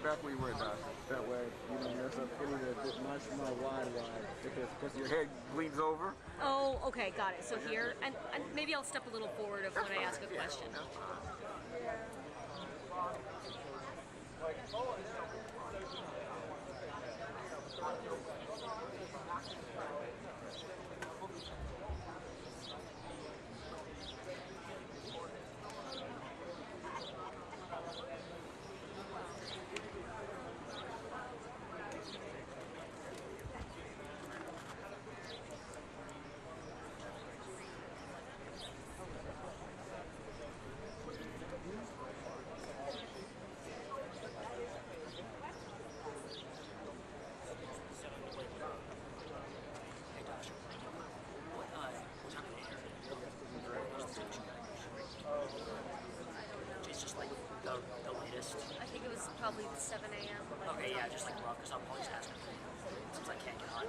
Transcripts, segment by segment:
back where you were, Doc. That way, you don't mess up getting it a bit much more wide, Because your head leans over. Oh, okay, got it. So here, and maybe I'll step a little forward of when I ask a question. It's just like the latest. I think it was probably 7 a.m. Okay, yeah, just like rough, because I'm always asking since I can't get on.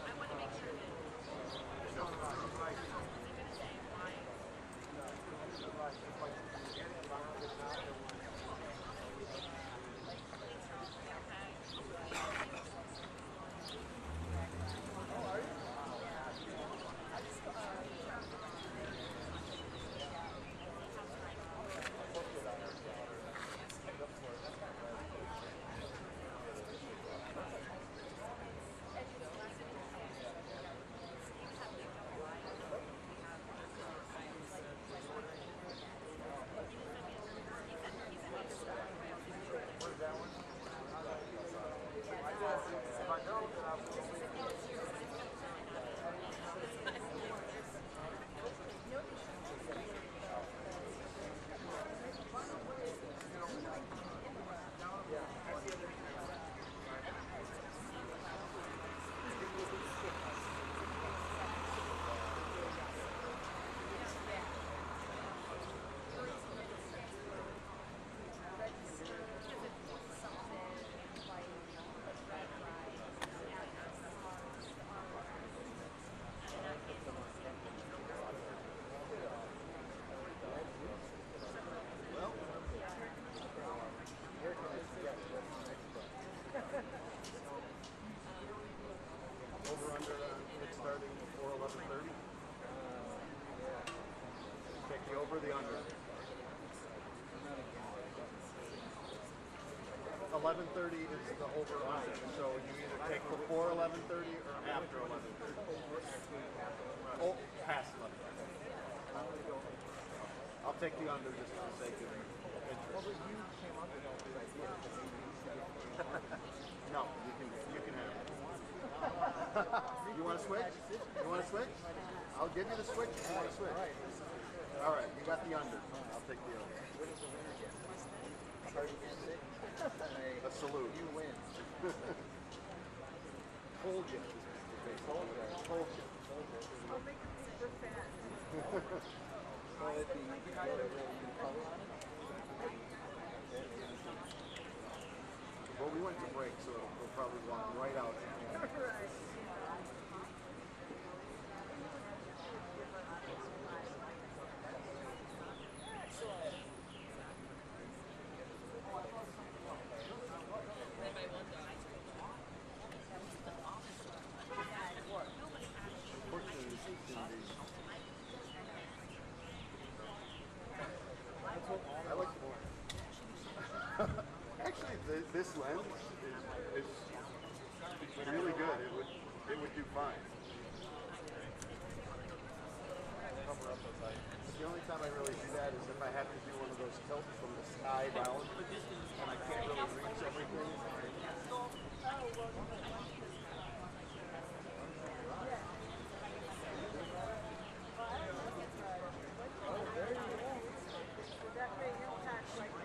I want to make sure over under it's starting before 11:30. Take the over, the under. 11:30 is the over under. So you either take before 11:30 or after 11:30. Oh, past 11:30. I'll take the under just for the sake of interest. Well, but you came up with all these ideas. No, you can have it. You want to switch? You want to switch? I'll give you the switch if you want to switch. All right, you got the under. I'll take the over. What is the winner get? A salute. You win. Told you. Told you. I'll make it super fast. Well, we went to break, so we'll probably walk right out. I like more. Actually, this lens is really good. It would do fine. The only time I really do that is if I have to do one of those tilts from the sky down and I can't really reach everything. Oh, very nice. That may impact like the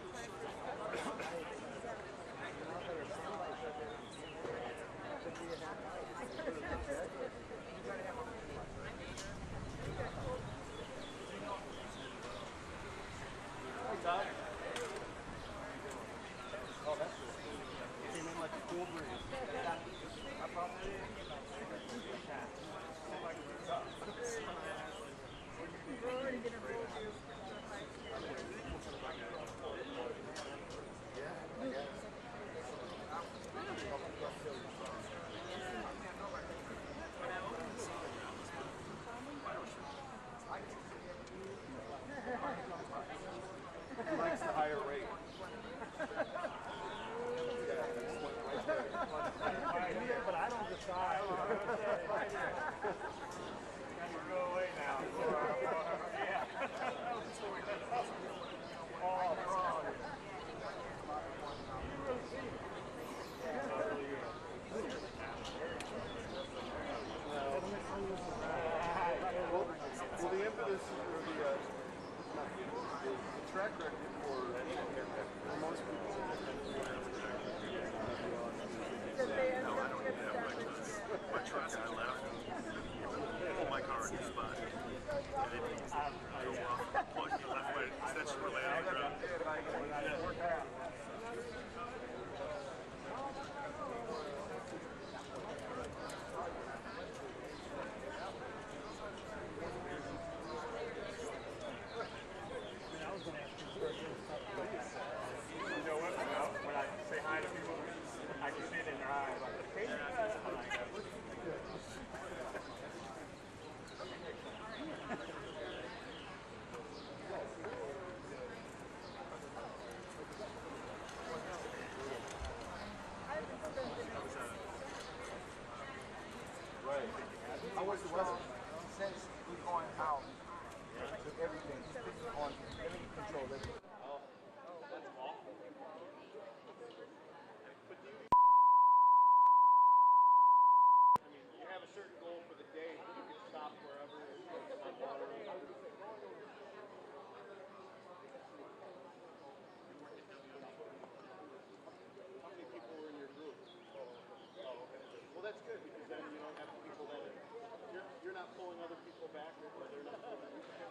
track record for most people. Because they end No, I up don't getting even have that my truck. I left. Pulled my car in the spot. And it drove off. Plugged me left my extension relay on the ground. When I say hi to people, I can see it in their eyes. Like, Right. How was the weather? Since we're going out to everything, on everything control, everything. that's awful. But do you, I mean, you have a certain goal for the day, but you can stop wherever it's on water. How many people were in your group? Well, that's good because then you don't have people that you're not pulling other people back or they're not pulling you back.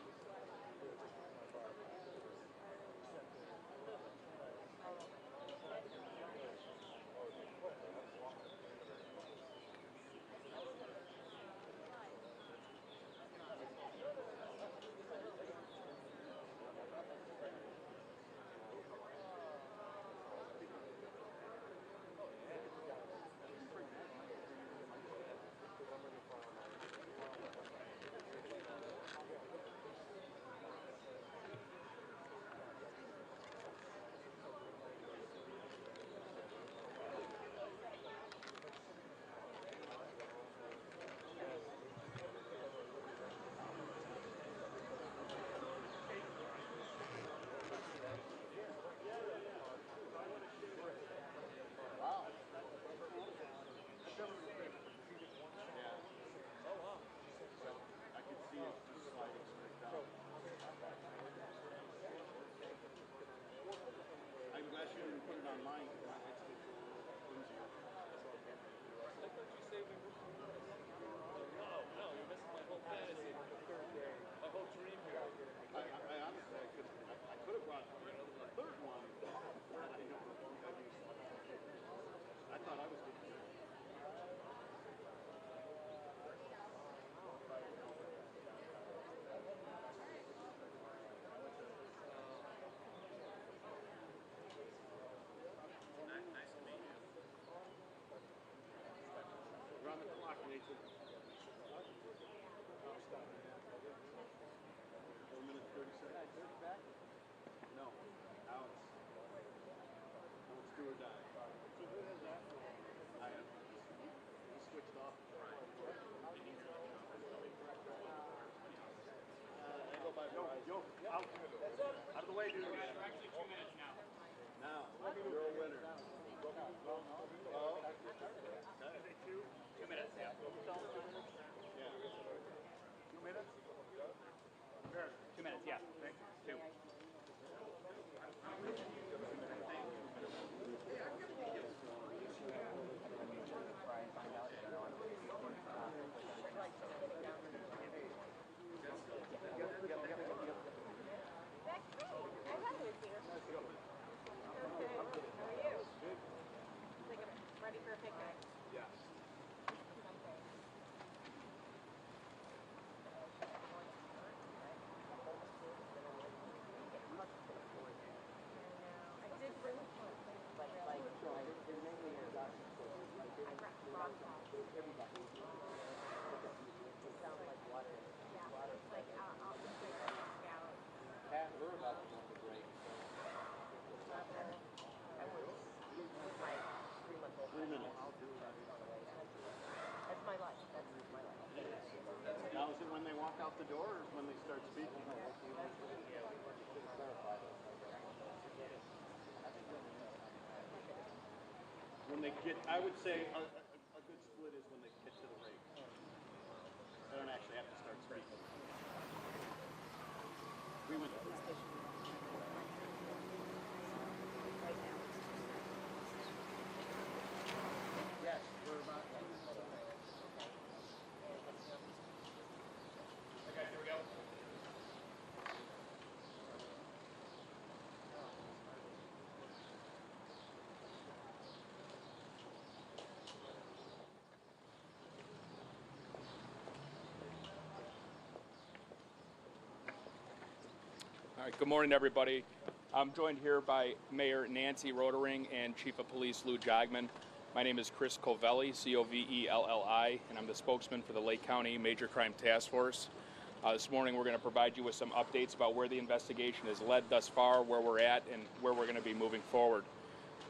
I'm glad you didn't put it online because that makes it easier. No, you're missing my whole fantasy. My whole dream here. I honestly, I could have brought a third one. I thought I was good. Nice to meet you. We're on the clock, Nathan. 4 minutes, 30 seconds. No, Alex. Alex, do or die. I am. He switched off. I go by yo, out. Out of the way, dude. We're actually 2 minutes now. Now, you're a winner. Oh. Okay. 2 minutes, yeah. Yeah. 2 minutes? 2 minutes, yeah. Thank you. 2. Ready for a picnic? Yes. I did bring Pat, we're about to go on the break. 3 minutes. That's my life. That's my life. Now, is it when they walk out the door or when they start speaking? When they get, I would say a good split is when they get to the rake. They don't actually have to start speaking. We went. right, good morning, everybody. I'm joined here by Mayor Nancy Rotering and Chief of Police Lou Jogman. My name is Chris Covelli, C-O-V-E-L-L-I, and I'm the spokesman for the Lake County Major Crime Task Force. This morning we're going to provide you with some updates about where the investigation has led thus far, where we're at, and where we're going to be moving forward.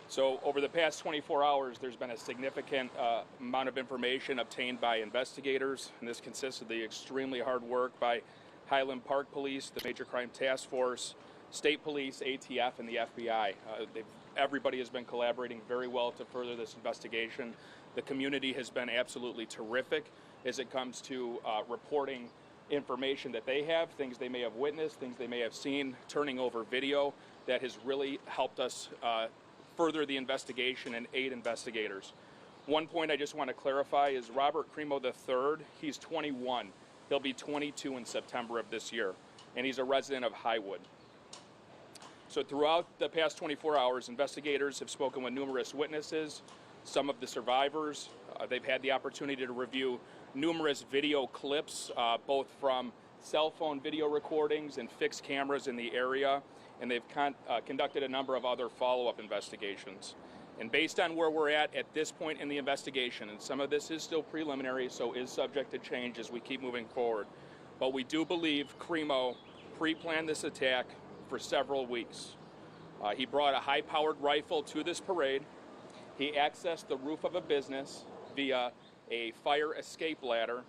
So over the past 24 hours, there's been a significant amount of information obtained by investigators, and this consists of the extremely hard work by Highland Park Police, the Major Crime Task Force, State Police, ATF, and the FBI. Everybody has been collaborating very well to further this investigation. The community has been absolutely terrific as it comes to reporting information that they have, things they may have witnessed, things they may have seen, turning over video that has really helped us further the investigation and aid investigators. One point I just want to clarify is Robert Cremo III, he's 21. He'll be 22 in September of this year, and he's a resident of Highwood. So throughout the past 24 hours, investigators have spoken with numerous witnesses, some of the survivors. They've had the opportunity to review numerous video clips, both from cell phone video recordings and fixed cameras in the area, and they've conducted a number of other follow-up investigations. And based on where we're at this point in the investigation, and some of this is still preliminary, so is subject to change as we keep moving forward, but we do believe Cremo pre-planned this attack for several weeks. He brought a high-powered rifle to this parade. He accessed the roof of a business via a fire escape ladder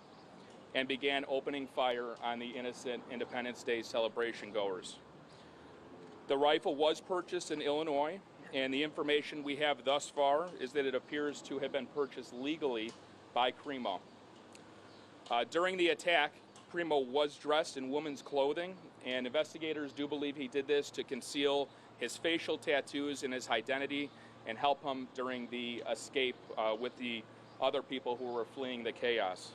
and began opening fire on the innocent Independence Day celebration goers. The rifle was purchased in Illinois, and the information we have thus far is that it appears to have been purchased legally by Cremo. During the attack, Cremo was dressed in women's clothing, and investigators do believe he did this to conceal his facial tattoos and his identity and help him during the escape with the other people who were fleeing the chaos.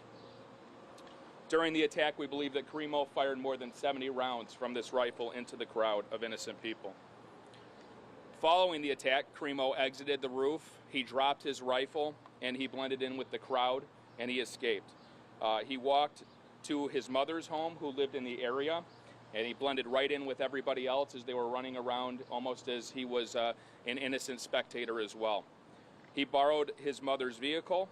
During the attack, we believe that Cremo fired more than 70 rounds from this rifle into the crowd of innocent people. Following the attack, Cremo exited the roof, he dropped his rifle, and he blended in with the crowd, and he escaped. He walked to his mother's home, who lived in the area, and he blended right in with everybody else as they were running around, almost as he was an innocent spectator as well. He borrowed his mother's vehicle.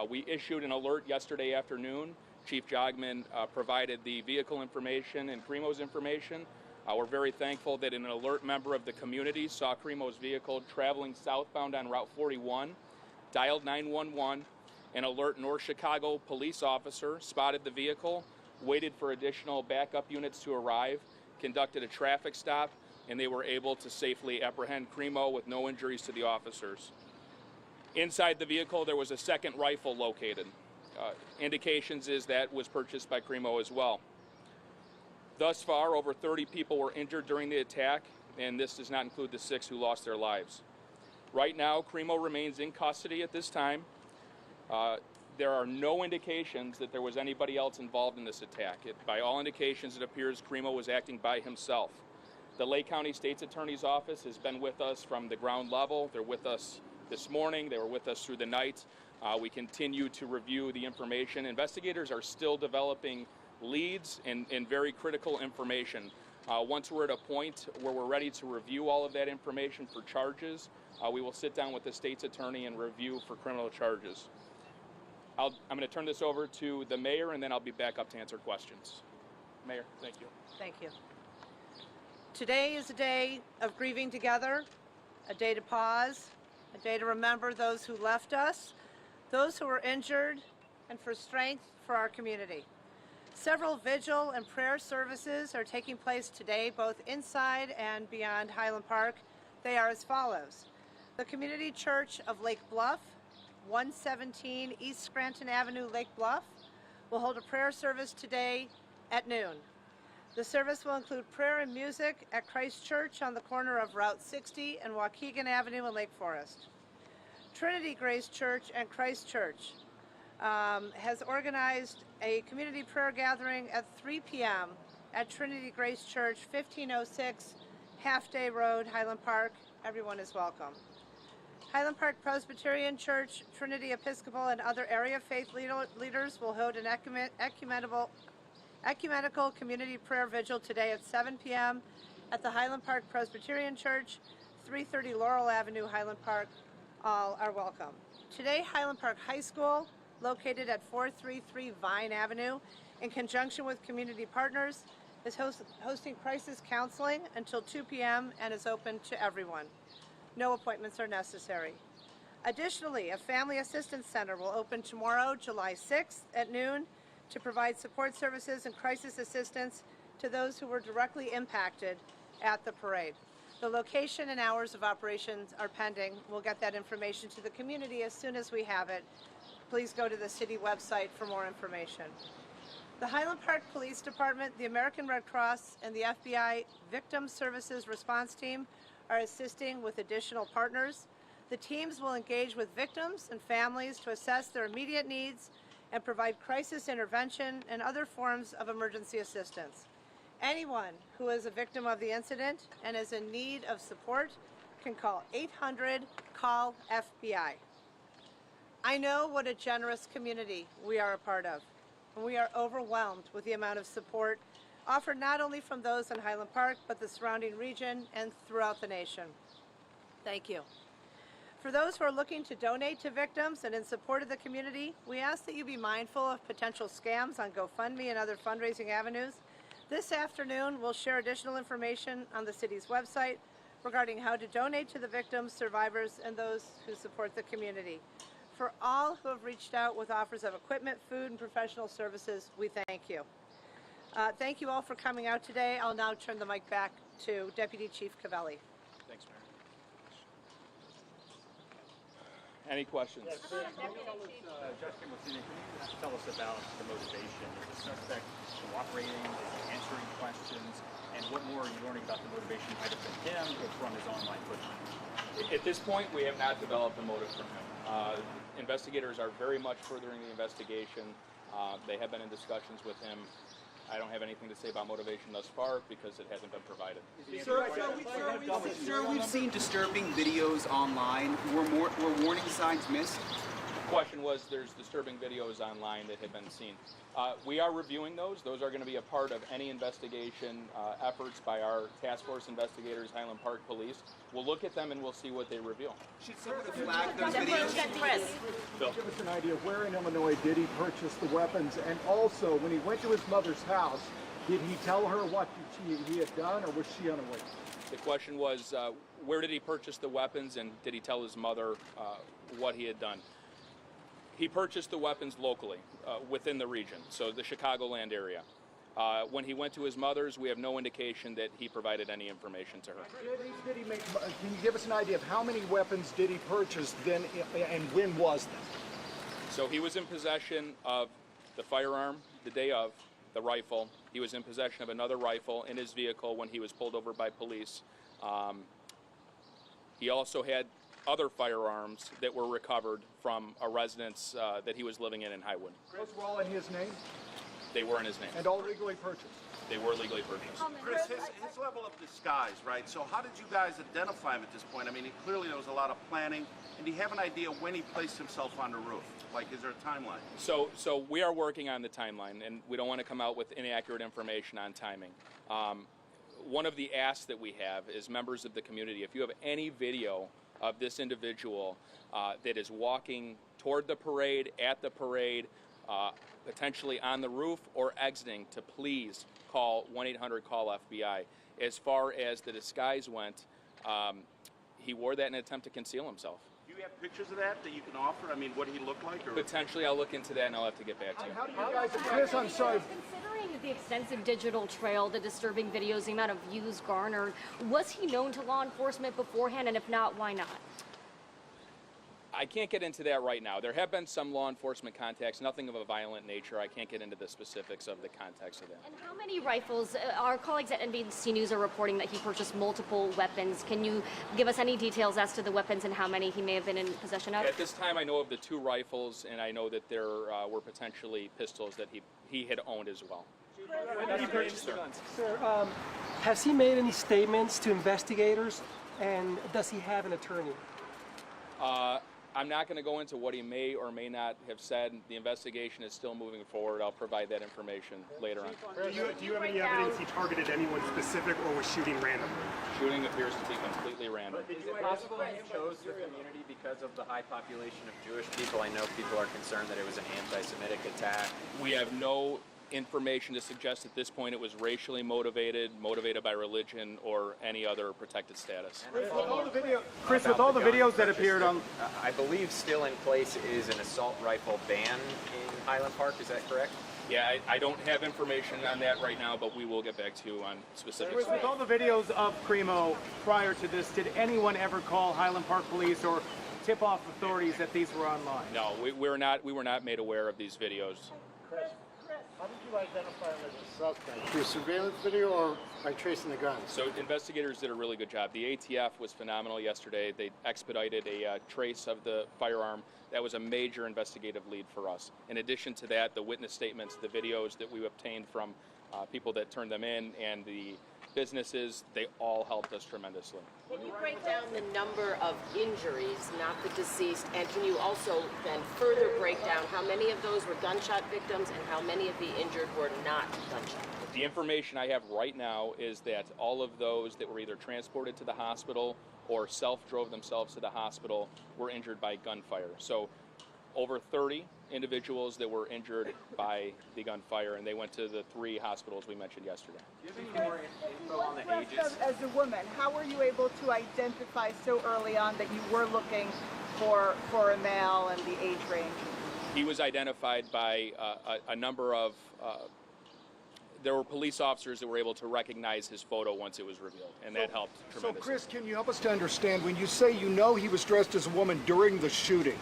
We issued an alert yesterday afternoon. Chief Jogman provided the vehicle information and Cremo's information. We're very thankful that an alert member of the community saw Cremo's vehicle traveling southbound on Route 41, dialed 911, an alert North Chicago police officer spotted the vehicle, waited for additional backup units to arrive, conducted a traffic stop, and they were able to safely apprehend Cremo with no injuries to the officers. Inside the vehicle, there was a second rifle located. Indications is that was purchased by Cremo as well. Thus far, over 30 people were injured during the attack, and this does not include the 6 who lost their lives. Right now, Cremo remains in custody at this time. There are no indications that there was anybody else involved in this attack. By all indications, it appears Cremo was acting by himself. The Lake County State's Attorney's Office has been with us from the ground level. They're with us this morning. They were with us through the night. We continue to review the information. Investigators are still developing leads and very critical information. Once we're at a point where we're ready to review all of that information for charges, we will sit down with the state's attorney and review for criminal charges. I'm going to turn this over to the mayor, and then I'll be back up to answer questions. Mayor, thank you. Thank you. Today is a day of grieving together, a day to pause, a day to remember those who left us, those who were injured, and for strength for our community. Several vigil and prayer services are taking place today, both inside and beyond Highland Park. They are as follows. The Community Church of Lake Bluff, 117 East Scranton Avenue, Lake Bluff, will hold a prayer service today at noon. The service will include prayer and music at Christ Church on the corner of Route 60 and Waukegan Avenue in Lake Forest. Trinity Grace Church and Christ Church has organized a community prayer gathering at 3 p.m. at Trinity Grace Church, 1506 Half Day Road, Highland Park. Everyone is welcome. Highland Park Presbyterian Church, Trinity Episcopal, and other area faith leaders will hold an ecumenical community prayer vigil today at 7 p.m. at the Highland Park Presbyterian Church, 330 Laurel Avenue, Highland Park. All are welcome. Today, Highland Park High School, located at 433 Vine Avenue, in conjunction with community partners, is hosting crisis counseling until 2 p.m. and is open to everyone. No appointments are necessary. Additionally, a Family Assistance Center will open tomorrow, July 6th at noon, to provide support services and crisis assistance to those who were directly impacted at the parade. The location and hours of operations are pending. We'll get that information to the community as soon as we have it. Please go to the city website for more information. The Highland Park Police Department, the American Red Cross, and the FBI Victim Services Response Team are assisting with additional partners. The teams will engage with victims and families to assess their immediate needs and provide crisis intervention and other forms of emergency assistance. Anyone who is a victim of the incident and is in need of support can call 800-CALL-FBI. I know what a generous community we are a part of, and we are overwhelmed with the amount of support offered not only from those in Highland Park, but the surrounding region and throughout the nation. Thank you. For those who are looking to donate to victims and in support of the community, we ask that you be mindful of potential scams on GoFundMe and other fundraising avenues. This afternoon, we'll share additional information on the city's website regarding how to donate to the victims, survivors, and those who support the community. For all who have reached out with offers of equipment, food, and professional services, we thank you. Thank you all for coming out today. I'll now turn the mic back to Deputy Chief Cavelli. Thanks, Mayor. Any questions? Justin, can you tell us about the motivation? Is the suspect cooperating, is he answering questions, and what more are you learning about the motivation either from him or from his online footage? At this point, we have not developed a motive from him. Investigators are very much furthering the investigation. They have been in discussions with him. I don't have anything to say about motivation thus far because it hasn't been provided. Sir, we've seen disturbing videos online. Were warning signs missed? The question was, there's disturbing videos online that have been seen. We are reviewing those. Those are going to be a part of any investigation efforts by our task force investigators, Highland Park Police. We'll look at them and we'll see what they reveal. Should someone flag those videos? Bill. Give us an idea of where in Illinois did he purchase the weapons, and also when he went to his mother's house, did he tell her what he had done, or was she unaware? The question was, where did he purchase the weapons, and did he tell his mother what he had done? He purchased the weapons locally, within the region, so the Chicagoland area. When he went to his mother's, we have no indication that he provided any information to her. Can you give us an idea of how many weapons did he purchase then, and when was that? So he was in possession of the firearm the day of, the rifle. He was in possession of another rifle in his vehicle when he was pulled over by police. He also had other firearms that were recovered from a residence that he was living in Highwood. Those were all in his name? They were in his name. And all legally purchased? They were legally purchased. Chris, his level of disguise, right? So how did you guys identify him at this point? I mean, clearly there was a lot of planning. And do you have an idea when he placed himself on the roof? Like, is there a timeline? So we are working on the timeline, and we don't want to come out with inaccurate information on timing. One of the asks that we have is members of the community, if you have any video of this individual that is walking toward the parade, at the parade, potentially on the roof or exiting, to please call 1-800-CALL-FBI. As far as the disguise went, he wore that in an attempt to conceal himself. Do you have pictures of that you can offer? I mean, what did he look like? Or? Potentially, I'll look into that and I'll have to get back to you. How do you guys, Chris, I'm sorry. Considering the extensive digital trail, the disturbing videos, the amount of views garnered, was he known to law enforcement beforehand? And if not, why not? I can't get into that right now. There have been some law enforcement contacts, nothing of a violent nature. I can't get into the specifics of the context of that. And how many rifles? Our colleagues at NBC News are reporting that he purchased multiple weapons. Can you give us any details as to the weapons and how many he may have been in possession of? At this time, I know of the 2 rifles, and I know that there were potentially pistols that he had owned as well. When did he purchase the guns? Sir, has he made any statements to investigators, and does he have an attorney? I'm not going to go into what he may or may not have said. The investigation is still moving forward. I'll provide that information later on. Do you have any evidence he targeted anyone specific or was shooting randomly? Shooting appears to be completely random. Is it possible he chose the community because of the high population of Jewish people? I know people are concerned that it was an anti-Semitic attack. We have no information to suggest at this point it was racially motivated by religion, or any other protected status. Chris, with all the videos that appeared on... I believe still in place is an assault rifle ban in Highland Park, is that correct? Yeah, I don't have information on that right now, but we will get back to you on specifics. With all the videos of Primo prior to this, did anyone ever call Highland Park Police or tip off authorities that these were online? No, we were not made aware of these videos. Chris, how did you identify him as a suspect? Through surveillance video or by tracing the guns? So investigators did a really good job. The ATF was phenomenal yesterday. They expedited a trace of the firearm. That was a major investigative lead for us. In addition to that, the witness statements, the videos that we obtained from people that turned them in, and the businesses, they all helped us tremendously. Can you break down the number of injuries, not the deceased, and can you also then further break down how many of those were gunshot victims and how many of the injured were not gunshot? The information I have right now is that all of those that were either transported to the hospital or self-drove themselves to the hospital were injured by gunfire. So over 30 individuals that were injured by the gunfire, and they went to the 3 hospitals we mentioned yesterday. Do you have any more info on the ages? As a woman, how were you able to identify so early on that you were looking for a male and the age range? He was identified by a number of, there were police officers that were able to recognize his photo once it was revealed, and that helped tremendously. So Chris, can you help us to understand, when you say you know he was dressed as a woman during the shooting,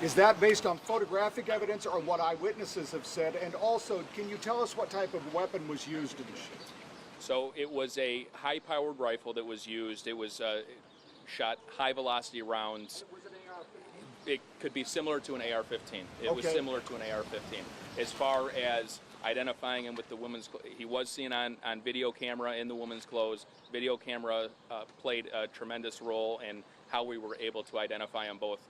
is that based on photographic evidence or what eyewitnesses have said? And also, can you tell us what type of weapon was used in the shooting? So it was a high-powered rifle that was used. It was shot high-velocity rounds. It could be similar to an AR-15. It was similar to an AR-15. As far as identifying him with the woman's clothes, he was seen on video camera in the woman's clothes. Video camera played a tremendous role in how we were able to identify him, both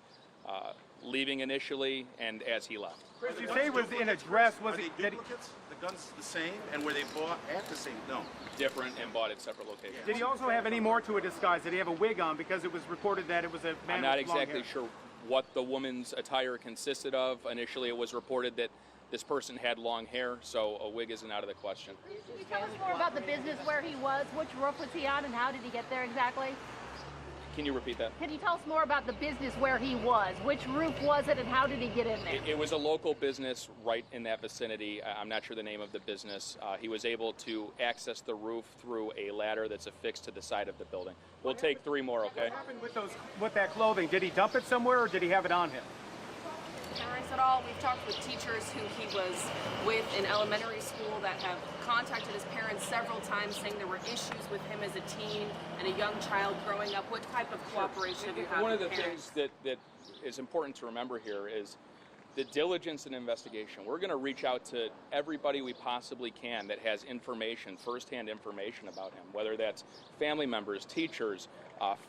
leaving initially and as he left. Chris, you say he was in a dress. Was it duplicates? The guns the same, and were they bought at the same? No. Different and bought at separate locations. Did he also have any more to a disguise? Did he have a wig on? Because it was reported that it was a man I'm not with long exactly hair. sure what the woman's attire consisted of. Initially, it was reported that this person had long hair, so a wig isn't out of the question. Can you tell us more about the business where he was? Which roof was he on, and how did he get there exactly? Can you repeat that? Can you tell us more about the business where he was? Which roof was it, and how did he get in there? It was a local business right in that vicinity. I'm not sure the name of the business. He was able to access the roof through a ladder that's affixed to the side of the building. We'll take 3 more, okay? What happened with that clothing? Did he dump it somewhere, or did he have it on him? Parents at all. We've talked with teachers who he was with in elementary school that have contacted his parents several times saying there were issues with him as a teen and a young child growing up. What type of cooperation have you had One of with the parents? things that is important to remember here is the diligence and investigation. We're going to reach out to everybody we possibly can that has information, firsthand information about him, whether that's family members, teachers,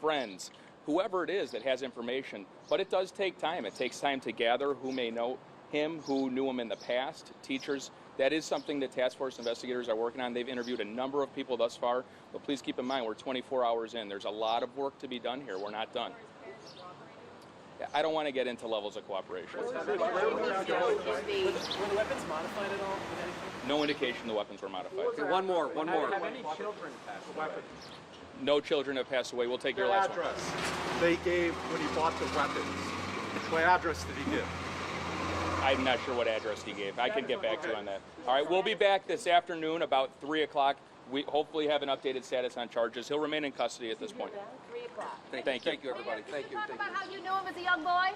friends, whoever it is that has information. But it does take time. It takes time to gather who may know him, who knew him in the past, teachers. That is something that task force investigators are working on. They've interviewed a number of people thus far, but please keep in mind we're 24 hours in. There's a lot of work to be done here. We're not done. I don't want to get into levels of cooperation. Were the weapons modified at all? No indication the weapons were modified. Okay, one more. Have any children passed away? No children have passed away. We'll take your last one. They gave when he bought the weapons. What address did he give? I'm not sure what address he gave. I can get back to you on that. All right, we'll be back this afternoon about 3 o'clock. We hopefully have an updated status on charges. He'll remain in custody at this point. 3 o'clock. Thank you. Thank you, everybody. Thank you. Talk about how you knew him as a young boy.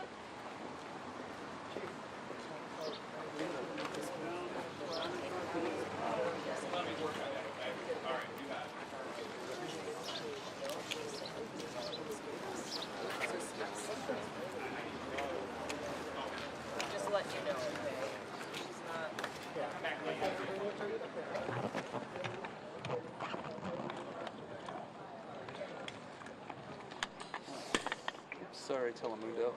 Just let you know, okay? She's not... Sorry, Telemundo.